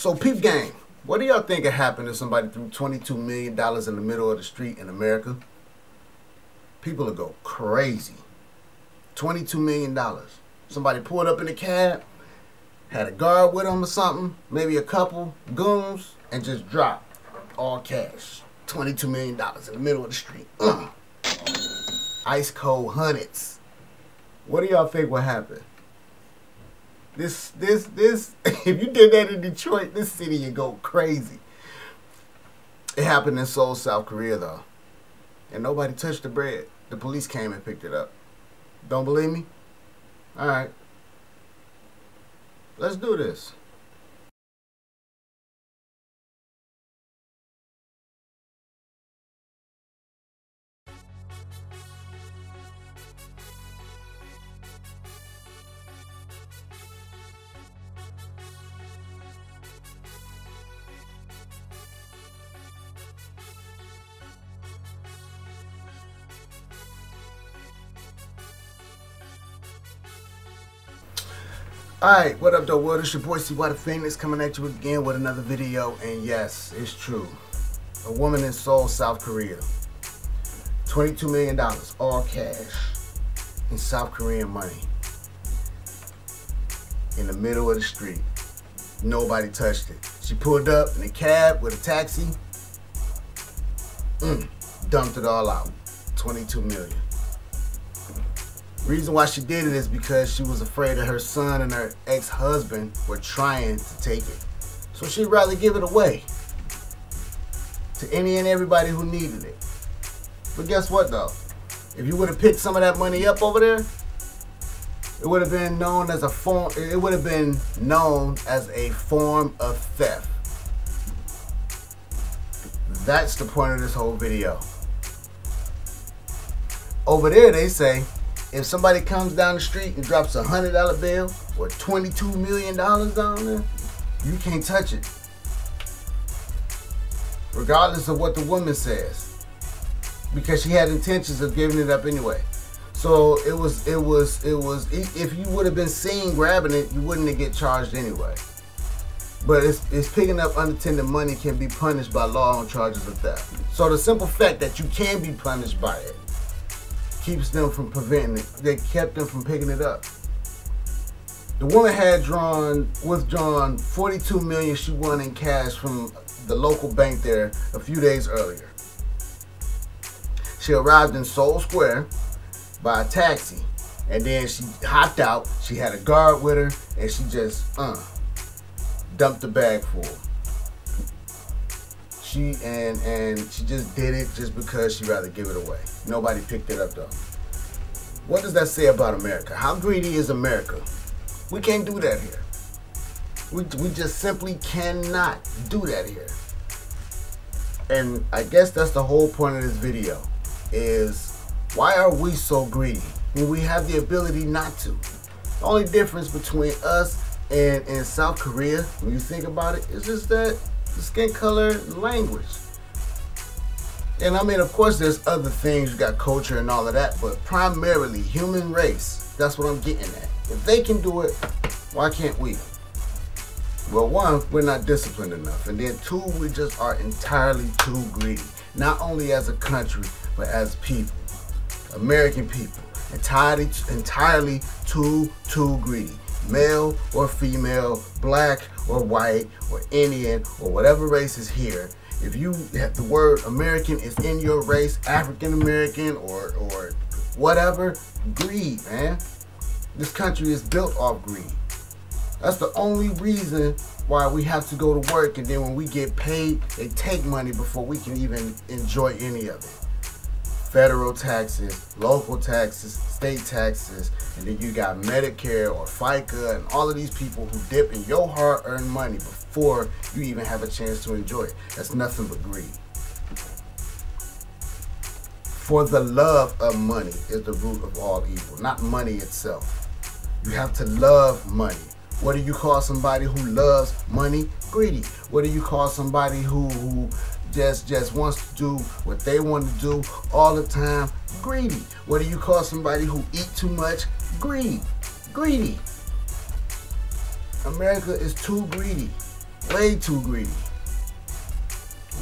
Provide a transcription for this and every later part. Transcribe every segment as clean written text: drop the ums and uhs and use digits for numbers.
So peep game, what do y'all think would happen if somebody threw $22 million in the middle of the street in America? People would go crazy. $22 million. Somebody pulled up in a cab, had a guard with them or something, maybe a couple goons, and just dropped all cash. $22 million in the middle of the street. Ice cold hundreds. What do y'all think would happen? This, if you did that in Detroit, this city would go crazy. It happened in Seoul, South Korea, though. And nobody touched the bread. The police came and picked it up. Don't believe me? All right. Let's do this. Alright, what up though world? It's your boy C.Y the Phoenix coming at you again with another video. And yes, it's true. A woman in Seoul, South Korea. $22 million, all cash, in South Korean money. In the middle of the street. Nobody touched it. She pulled up in a cab with a taxi. Dumped it all out. $22 million. Reason why she did it is because she was afraid that her son and her ex-husband were trying to take it. So she'd rather give it away to any and everybody who needed it. But guess what though? If you would have picked some of that money up over there, it would have been known as a form. It would have been known as a form of theft. That's the point of this whole video. Over there, they say, if somebody comes down the street and drops a $100 bill or $22 million down there, you can't touch it. Regardless of what the woman says. Because she had intentions of giving it up anyway. So it was, if you would have been seen grabbing it, you wouldn't have get charged anyway. But it's picking up unattended money can be punished by law on charges of theft. So the simple fact that you can be punished by it keeps them from preventing it. They kept them from picking it up. The woman had withdrawn $42 million she won in cash from the local bank there a few days earlier. She arrived in Seoul Square by a taxi, and then she hopped out. She had a guard with her, and she just dumped the bag full. She just did it just because she'd rather give it away. Nobody picked it up though. What does that say about America? How greedy is America? We can't do that here. We just simply cannot do that here. And I guess that's the whole point of this video, is why are we so greedy when we have the ability not to? The only difference between us and South Korea, when you think about it, is just that the skin color and language. And I mean, of course, there's other things. You got culture and all of that, but primarily human race. That's what I'm getting at. If they can do it, why can't we? Well, one, we're not disciplined enough. And then two, we just are entirely too greedy. Not only as a country, but as people. American people. Entirely too greedy. Male or female, black or white or Indian or whatever race is here. If you have the word American is in your race, African American or whatever, greed, man. This country is built off greed. That's the only reason why we have to go to work, and then when we get paid, they take money before we can even enjoy any of it. Federal taxes, local taxes, state taxes, and then you got Medicare or FICA and all of these people who dip in your hard-earned money before you even have a chance to enjoy it. That's nothing but greed. For the love of money is the root of all evil, not money itself. You have to love money. What do you call somebody who loves money? Greedy. What do you call somebody who just wants to do what they want to do all the time? Greedy. What do you call somebody who eat too much? Greedy. America is too greedy. Way too greedy.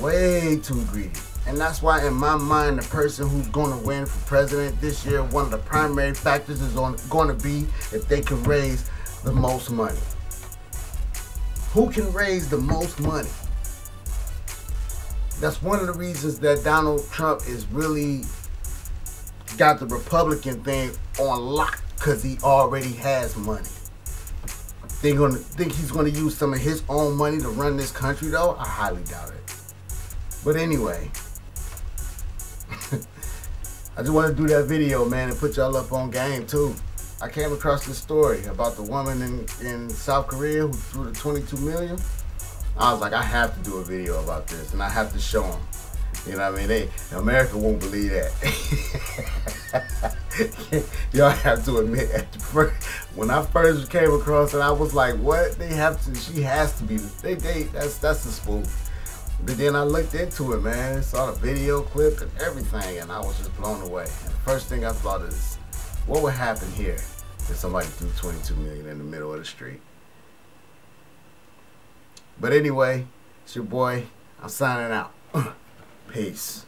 Way too greedy. And that's why in my mind, the person who's going to win for president this year, one of the primary factors is going to be if they can raise the most money. Who can raise the most money? That's one of the reasons that Donald Trump is really got the Republican thing on lock, because he already has money. They're going to think he's going to use some of his own money to run this country, though? I highly doubt it. But anyway, I just want to do that video, man, and put y'all up on game, too. I came across this story about the woman in South Korea who threw the 22 million. I was like, I have to do a video about this, and I have to show them. You know what I mean? America won't believe that. Y'all have to admit, when I first came across it, I was like, what? She has to be, that's the spoof. But then I looked into it, man, saw the video clip and everything, and I was just blown away. And the first thing I thought is, what would happen here if somebody threw 22 million in the middle of the street? But anyway, it's your boy. I'm signing out. Peace.